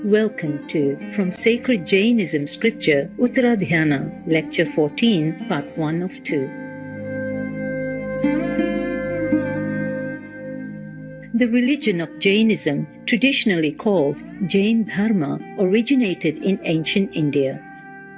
Welcome to From Sacred Jainism Scripture, Uttaradhyayana, Lecture 14, Part 1 of 2. The religion of Jainism, traditionally called Jain Dharma, originated in ancient India.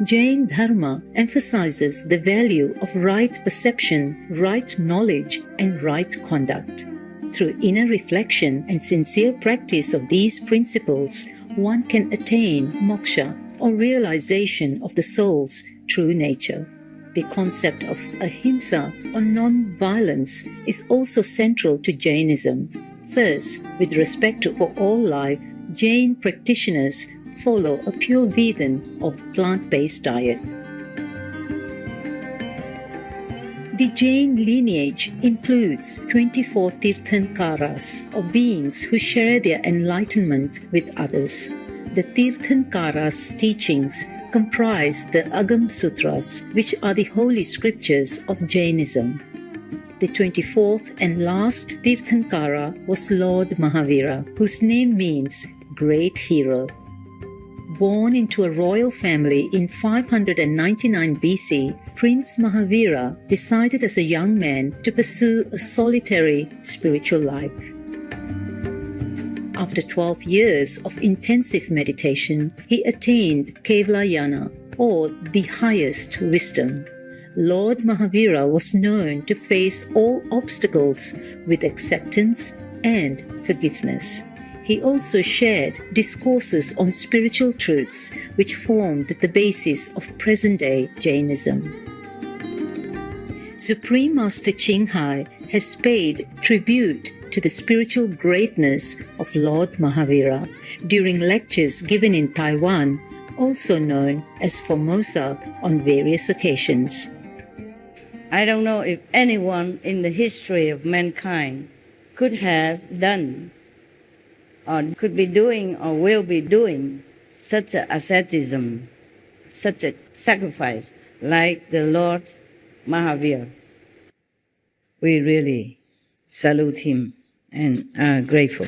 Jain Dharma emphasizes the value of right perception, right knowledge, and right conduct. Through inner reflection and sincere practice of these principles, one can attain moksha or realization of the soul's true nature. The concept of ahimsa or non-violence is also central to Jainism. Thus, with respect to all life, Jain practitioners follow a pure vegan of plant-based diet. The Jain lineage includes 24 Tirthankaras, or beings who share their enlightenment with others. The Tirthankaras' teachings comprise the Agam Sutras, which are the holy scriptures of Jainism. The 24th and last Tirthankara was Lord Mahavira, whose name means great hero. Born into a royal family in 599 BC, Prince Mahavira decided as a young man to pursue a solitary spiritual life. After 12 years of intensive meditation, he attained Kevalayana, or the highest wisdom. Lord Mahavira was known to face all obstacles with acceptance and forgiveness. He also shared discourses on spiritual truths which formed the basis of present-day Jainism. Supreme Master Ching Hai has paid tribute to the spiritual greatness of Lord Mahavira during lectures given in Taiwan, also known as Formosa, on various occasions. I don't know if anyone in the history of mankind could have done or could be doing or will be doing such an asceticism, such a sacrifice like the Lord Mahavira. We really salute him and are grateful.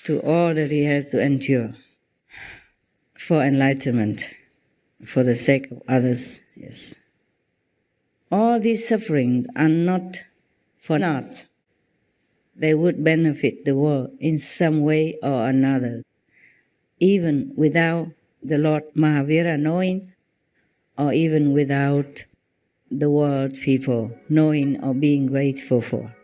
To all that he has to endure for enlightenment, for the sake of others, yes. All these sufferings are not for naught. They would benefit the world in some way or another, even without the Lord Mahavira knowing, or even without the world people knowing or being grateful for.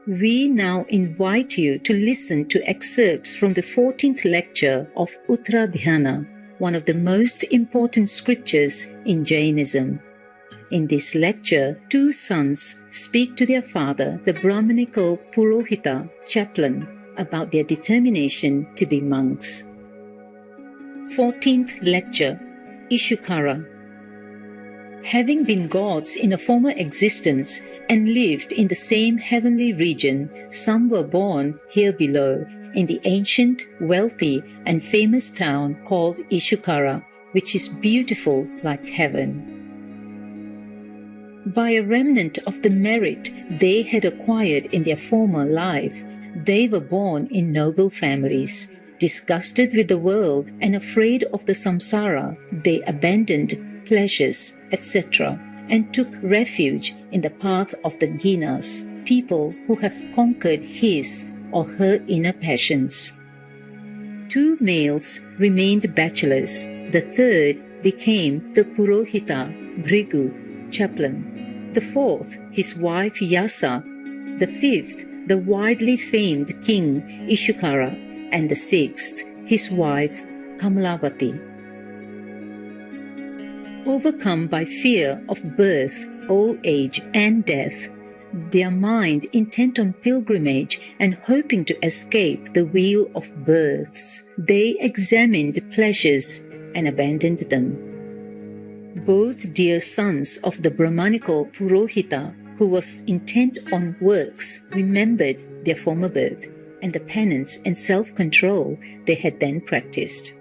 We now invite you to listen to excerpts from the 14th lecture of Uttaradhyayana, one of the most important scriptures in Jainism. In this lecture, two sons speak to their father, the Brahmanical Purohita, chaplain, about their determination to be monks. 14th lecture, Ishukara. Having been gods in a former existence and lived in the same heavenly region, some were born here below, in the ancient, wealthy, and famous town called Ishukara, which is beautiful like heaven. By a remnant of the merit they had acquired in their former life, they were born in noble families. Disgusted with the world and afraid of the samsara, they abandoned pleasures, etc., and took refuge in the path of the Ginas, people who have conquered his or her inner passions. Two males remained bachelors. The third became the Purohita, Bhrigu, chaplain. The fourth, his wife Yasa. The fifth, the widely famed king Ishukara. And the sixth, his wife Kamalavati. Overcome by fear of birth, old age, and death, their mind intent on pilgrimage and hoping to escape the wheel of births, they examined pleasures and abandoned them. Both dear sons of the Brahmanical Purohita, who was intent on works, remembered their former birth and the penance and self-control they had then practiced.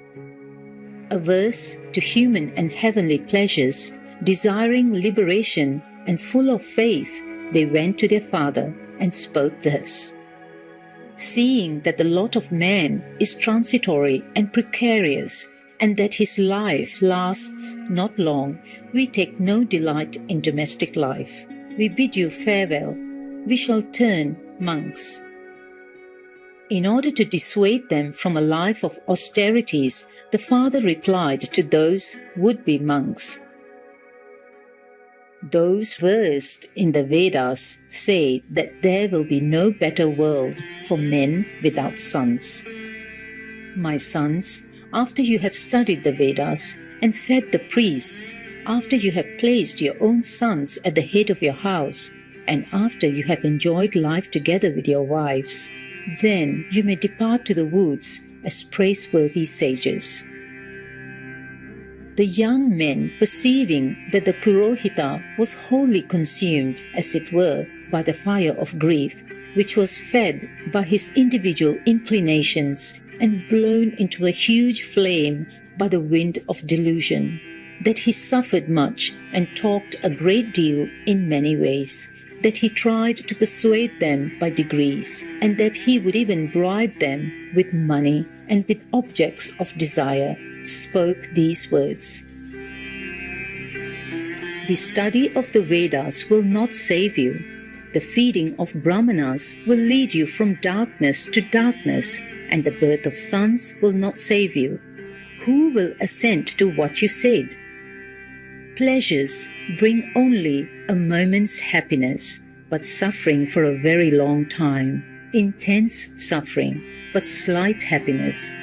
Averse to human and heavenly pleasures, desiring liberation and full of faith, they went to their father and spoke thus. Seeing that the lot of man is transitory and precarious, and that his life lasts not long, we take no delight in domestic life. We bid you farewell. We shall turn monks. In order to dissuade them from a life of austerities, the father replied to those would-be monks. Those versed in the Vedas say that there will be no better world for men without sons. My sons, after you have studied the Vedas and fed the priests, after you have placed your own sons at the head of your house, and after you have enjoyed life together with your wives, then you may depart to the woods as praiseworthy sages. The young men, perceiving that the Purohita was wholly consumed, as it were, by the fire of grief, which was fed by his individual inclinations and blown into a huge flame by the wind of delusion, that he suffered much and talked a great deal in many ways, that he tried to persuade them by degrees, and that he would even bribe them with money and with objects of desire, spoke these words. The study of the Vedas will not save you. The feeding of Brahmanas will lead you from darkness to darkness, and the birth of sons will not save you. Who will assent to what you said? Pleasures bring only a moment's happiness, but suffering for a very long time. Intense suffering, but slight happiness.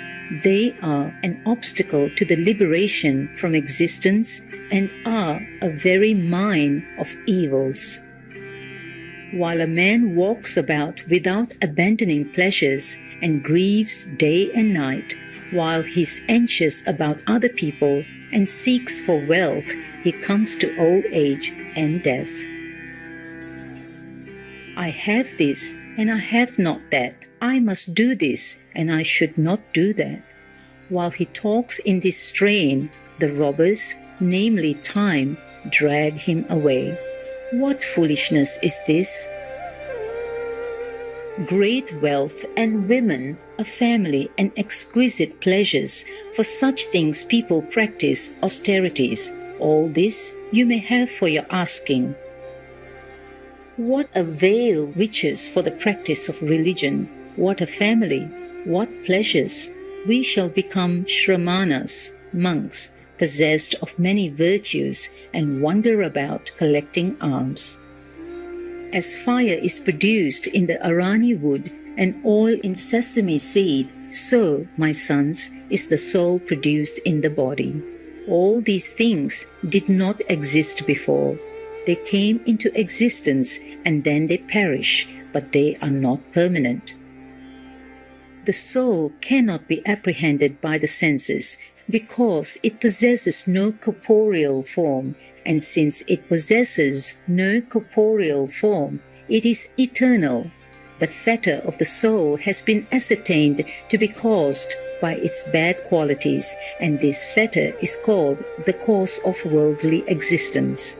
They are an obstacle to the liberation from existence and are a very mine of evils. While a man walks about without abandoning pleasures and grieves day and night, while he is anxious about other people and seeks for wealth, he comes to old age and death. I have this and I have not that. I must do this and I should not do that. While he talks in this strain, the robbers, namely time, drag him away. What foolishness is this? Great wealth and women, a family and exquisite pleasures, for such things people practice austerities. All this you may have for your asking. What avail riches for the practice of religion? What a family? What pleasures? We shall become Shramanas, monks, possessed of many virtues, and wander about collecting alms. As fire is produced in the arani wood and oil in sesame seed, so, my sons, is the soul produced in the body. All these things did not exist before. They came into existence and then they perish, but they are not permanent. The soul cannot be apprehended by the senses because it possesses no corporeal form, and since it possesses no corporeal form, it is eternal. The fetter of the soul has been ascertained to be caused by its bad qualities, and this fetter is called the cause of worldly existence.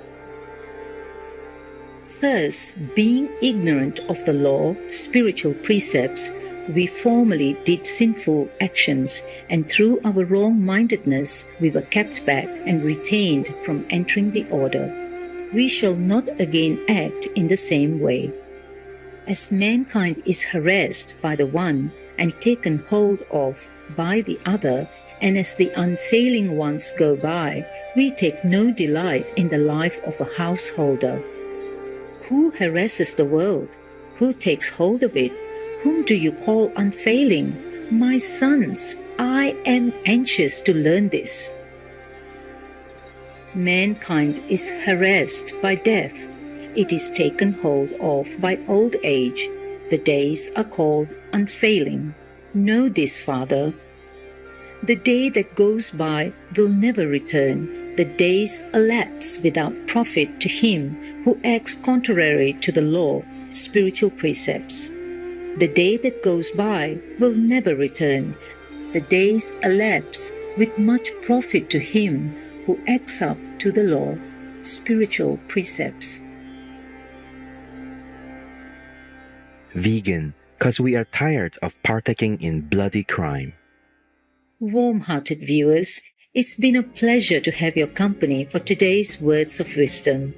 Thus, being ignorant of the law, spiritual precepts, we formerly did sinful actions, and through our wrong-mindedness we were kept back and retained from entering the order. We shall not again act in the same way. As mankind is harassed by the one and taken hold of by the other, and as the unfailing ones go by, we take no delight in the life of a householder. Who harasses the world? Who takes hold of it? Whom do you call unfailing? My sons, I am anxious to learn this. Mankind is harassed by death. It is taken hold of by old age. The days are called unfailing. Know this, Father. The day that goes by will never return. The days elapse without profit to him who acts contrary to the law, spiritual precepts. The day that goes by will never return. The days elapse with much profit to him who acts up to the law, spiritual precepts. Vegan, because we are tired of partaking in bloody crime. Warm-hearted viewers, it's been a pleasure to have your company for today's words of wisdom.